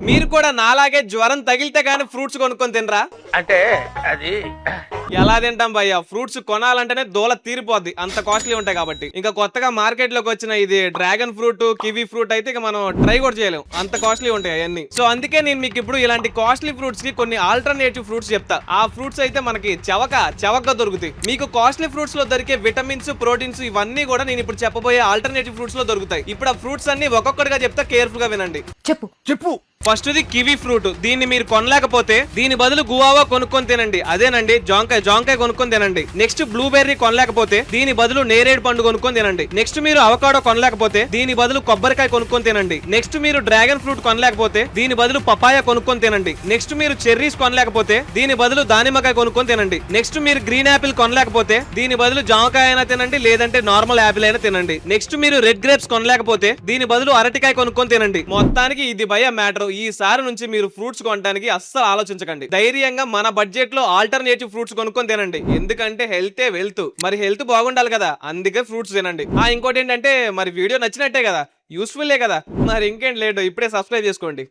మీరు కూడా నాలాగే జ్వరం తగిలితే గానీ ఫ్రూట్స్ కొనుక్కొని తినరా? అంటే అది ఎలా తింటాం భయ్యా? ఫ్రూట్స్ కొనాలంటేనే దోల తీరిపోద్ది, అంత కాస్ట్లీ ఉంటాయి కాబట్టి. ఇంకా కొత్తగా మార్కెట్ లోకి వచ్చిన ఇది డ్రాగన్ ఫ్రూట్, కివీ ఫ్రూట్ అయితే ఇక మనం ట్రై కూడా చేయలేం, అంత కాస్ట్లీ ఉంటాయి అవన్నీ. సో అందుకే నేను మీకు ఇప్పుడు ఇలాంటి కాస్ట్లీ ఫ్రూట్స్ కి కొన్ని ఆల్టర్నేటివ్ ఫ్రూట్స్ చెప్తా. ఆ ఫ్రూట్స్ అయితే మనకి చవకగా దొరుకుతాయి. మీకు కాస్ట్లీ ఫ్రూట్స్ లో దొరికే విటమిన్స్, ప్రోటీన్స్ ఇవన్నీ కూడా నేను ఇప్పుడు చెప్పబోయే ఆల్టర్నేటివ్ ఫ్రూట్స్ లో దొరుకుతాయి. ఇప్పుడు ఆ ఫ్రూట్స్ అన్ని ఒక్కొక్కటిగా చెప్తా, కేర్ఫుల్ గా వినండి. చెప్పు. First the kiwi fruit. దీన్ని మీరు కొనలేకపోతే దీని బదులు గువావా కొనుక్కొని తినండి. అదేనండి జాంకాయ కొనుక్కొని తినండి. నెక్స్ట్ బ్లూబెర్రీ కొనలేకపోతే దీని బదులు నేరేడు పండు కొనుక్కొని తినండి. నెక్స్ట్ మీరు అవకాడో కొనలేకపోతే దీని బదులు కొబ్బరికాయ కొనుక్కొని తినండి. నెక్స్ట్ మీరు డ్రాగన్ ఫ్రూట్ కొనలేకపోతే దీని బదులు పపాయ కొనుక్కొని తినండి. నెక్స్ట్ మీరు చెర్రీస్ కొనలేకపోతే దీని బదులు దానిమ్మకాయ కొనుక్కొని తినండి. నెక్స్ట్ మీరు గ్రీన్ యాపిల్ కొనలేకపోతే దీని బదులు జామకాయ అయినా తినండి, లేదంటే నార్మల్ యాపిల్ అయినా తినండి. నెక్స్ట్ మీరు రెడ్ గ్రేప్స్ కొనలేకపోతే దీని బదులు అరటికాయ కొనుక్కొని తినండి. మొత్తానికి ఇది భయ మ్యాటర్. ఈసారి నుంచి మీరు ఫ్రూట్స్ కొనడానికి అస్సలు ఆలోచించకండి. ధైర్యంగా మన బడ్జెట్ లో ఆల్టర్నేటివ్ ఫ్రూట్స్ కొనుక్కొని తినండి. ఎందుకంటే హెల్తే వెల్త్, మరి హెల్త్ బాగుండాలి కదా, అందుకే ఫ్రూట్స్ తినండి. ఇంకోటి ఏంటంటే మరి వీడియో నచ్చినట్టే కదా, యూస్ఫుల్లే కదా, మరి ఇంకేంటి లేట్, ఇప్పుడే సబ్స్క్రైబ్ చేసుకోండి.